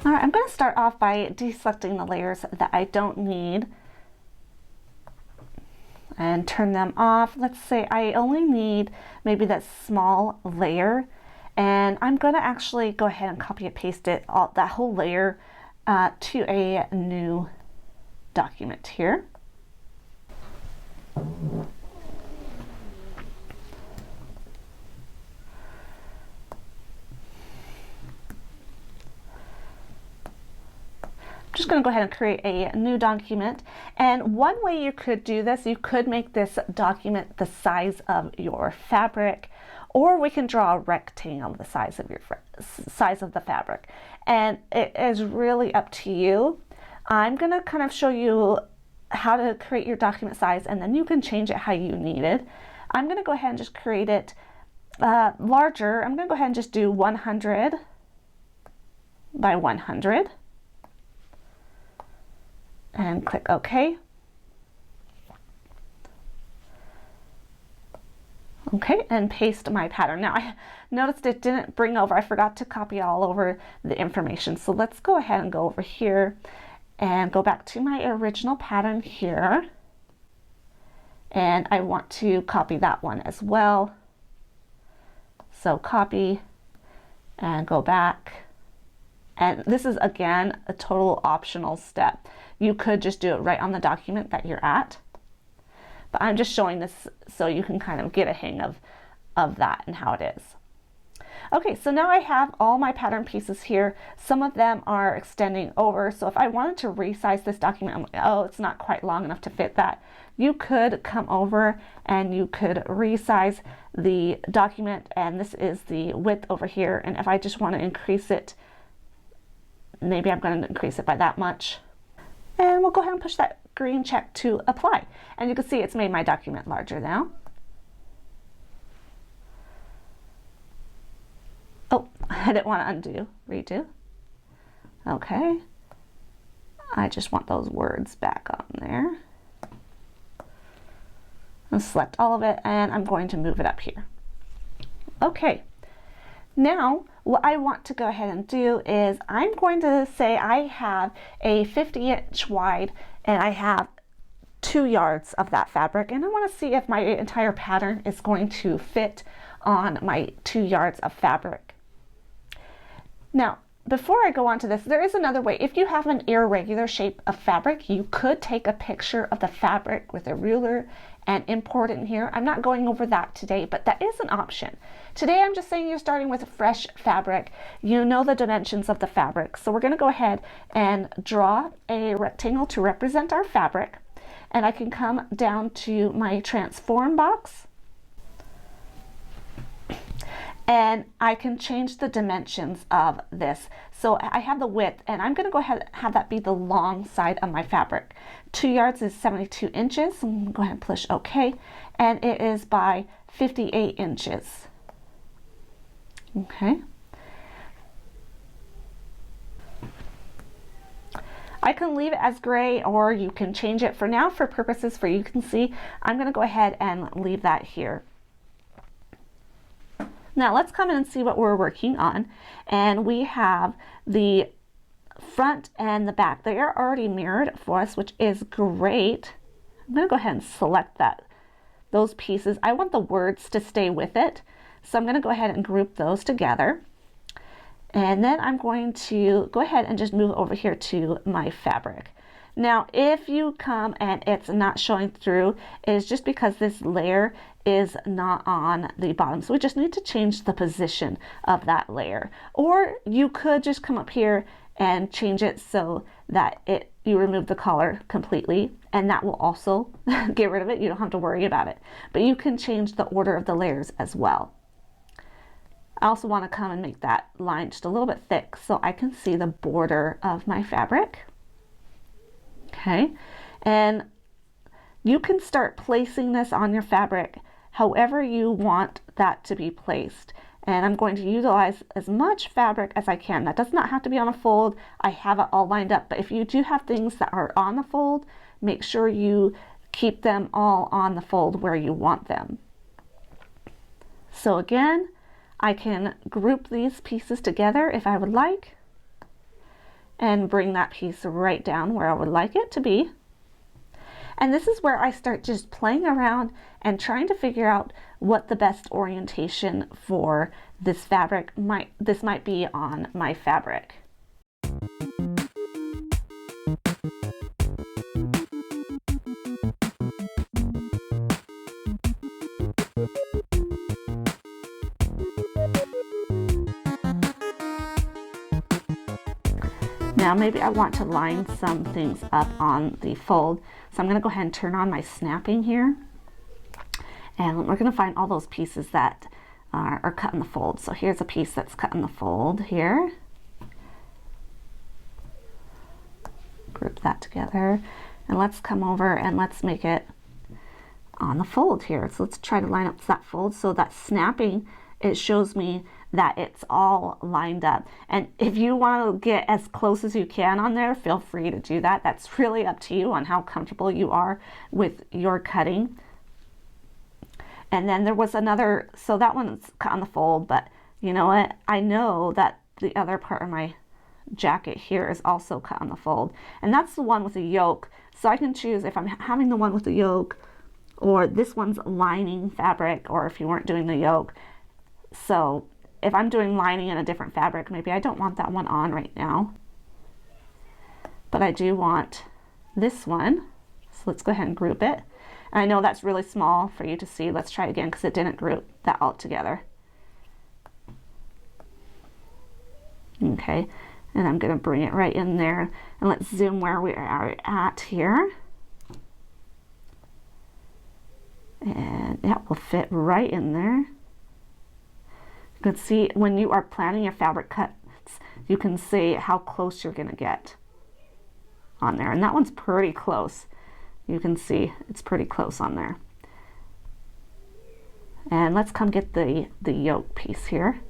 Alright, I'm going to start off by deselecting the layers that I don't need and turn them off. Let's say I only need maybe that small layer, and I'm going to actually go ahead and copy and paste it, that whole layer, to a new document here. Just going to go ahead and create a new document, and one way you could do this, you could make this document the size of your fabric, or we can draw a rectangle the size of your size of the fabric, and it is really up to you. I'm going to kind of show you how to create your document size, and then you can change it how you need it. I'm going to go ahead and just create it larger. I'm going to go ahead and just do 100 by 100. And click OK. Okay, and paste my pattern. Now I noticed it didn't bring over, I forgot to copy all over the information. So let's go ahead and go over here and go back to my original pattern here. And I want to copy that one as well. So copy and go back. And this is, again, a total optional step. You could just do it right on the document that you're at. But I'm just showing this so you can kind of get a hang of that and how it is. Okay, so now I have all my pattern pieces here. Some of them are extending over. So if I wanted to resize this document, I'm like, oh, it's not quite long enough to fit that. You could come over and you could resize the document. And this is the width over here. And if I just want to increase it, maybe I'm going to increase it by that much. And we'll go ahead and push that green check to apply. And you can see it's made my document larger now. Oh, I didn't want to redo. Okay. I just want those words back on there. I'll select all of it, and I'm going to move it up here. Okay. Now, what I want to go ahead and do is I'm going to say I have a 50-inch wide and I have 2 yards of that fabric, and I want to see if my entire pattern is going to fit on my 2 yards of fabric. Now, before I go on to this, there is another way. If you have an irregular shape of fabric, you could take a picture of the fabric with a ruler and import it in here. I'm not going over that today, but that is an option. Today I'm just saying you're starting with fresh fabric. You know the dimensions of the fabric. So we're going to go ahead and draw a rectangle to represent our fabric. And I can come down to my transform box. And I can change the dimensions of this. So I have the width, and I'm going to go ahead and have that be the long side of my fabric. 2 yards is 72 inches. I'm going to go ahead and push OK. And it is by 58 inches. Okay. I can leave it as gray, or you can change it. For now, for purposes for you can see, I'm going to go ahead and leave that here. Now let's come in and see what we're working on. And we have the front and the back. They are already mirrored for us, which is great. I'm going to go ahead and select those pieces. I want the words to stay with it. So I'm going to go ahead and group those together. And then I'm going to go ahead and just move over here to my fabric. Now, if you come and it's not showing through, it is just because this layer is not on the bottom. So we just need to change the position of that layer. Or you could just come up here and change it so that it you remove the collar completely, and that will also get rid of it. You don't have to worry about it. But you can change the order of the layers as well. I also want to come and make that line just a little bit thick so I can see the border of my fabric. Okay, and you can start placing this on your fabric however you want that to be placed. And I'm going to utilize as much fabric as I can. That does not have to be on a fold. I have it all lined up, but if you do have things that are on the fold, make sure you keep them all on the fold where you want them. So again, I can group these pieces together if I would like, and bring that piece right down where I would like it to be. And this is where I start just playing around and trying to figure out what the best orientation for this fabric might be on my fabric. Now maybe I want to line some things up on the fold. So I'm going to go ahead and turn on my snapping here. And we're going to find all those pieces that are cut in the fold. So here's a piece that's cut in the fold here. Group that together. And let's come over and let's make it on the fold here. So let's try to line up that fold. So that snapping, it shows me that it's all lined up. And if you want to get as close as you can on there, feel free to do that. That's really up to you on how comfortable you are with your cutting. And then there was another, so that one's cut on the fold, but you know what? I know that the other part of my jacket here is also cut on the fold. And that's the one with the yoke. So I can choose if I'm having the one with the yoke, or this one's lining fabric, or if you weren't doing the yoke. So if I'm doing lining in a different fabric, maybe I don't want that one on right now, but I do want this one. So let's go ahead and group it. And I know that's really small for you to see. Let's try again because it didn't group that all together. Okay, and I'm going to bring it right in there, and let's zoom where we are at here. And that will fit right in there. You can see when you are planning your fabric cuts, you can see how close you're going to get on there. And that one's pretty close. You can see it's pretty close on there. And let's come get the yoke piece here.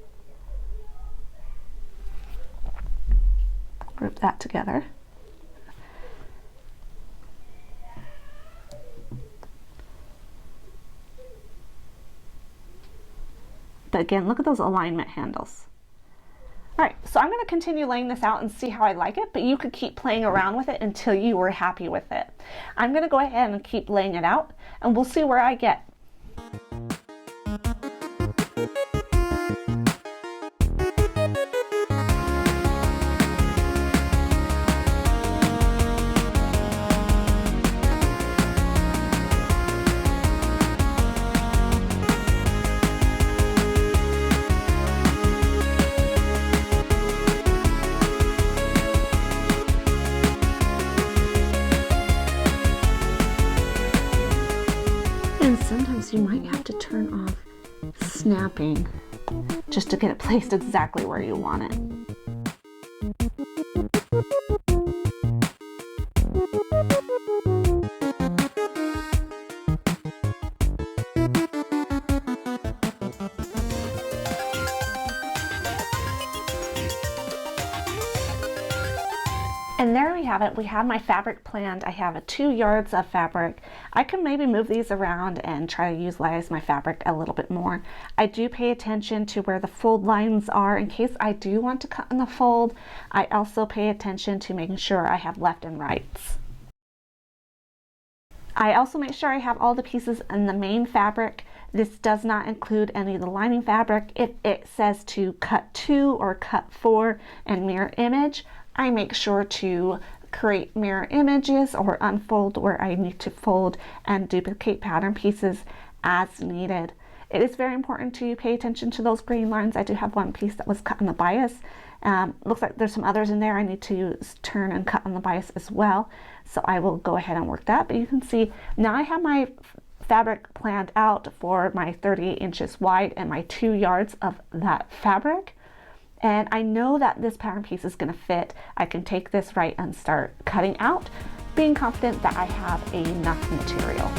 Group that together. But again, look at those alignment handles. All right, so I'm going to continue laying this out and see how I like it, but you could keep playing around with it until you were happy with it. I'm going to go ahead and keep laying it out, and we'll see where I get. Sometimes you might have to turn off snapping just to get it placed exactly where you want it. And there we have it. We have my fabric planned. I have 2 yards of fabric. I can maybe move these around and try to utilize my fabric a little bit more. I do pay attention to where the fold lines are in case I do want to cut in the fold. I also pay attention to making sure I have left and rights. I also make sure I have all the pieces in the main fabric. This does not include any of the lining fabric. If it says to cut 2 or cut 4 and mirror image, I make sure to create mirror images or unfold where I need to fold and duplicate pattern pieces as needed. It is very important to pay attention to those grain lines. I do have one piece that was cut on the bias. Looks like there's some others in there I need to turn and cut on the bias as well. So I will go ahead and work that. But you can see now I have my fabric planned out for my 38 inches wide and my 2 yards of that fabric. And I know that this pattern piece is going to fit. I can take this right and start cutting out, being confident that I have enough material.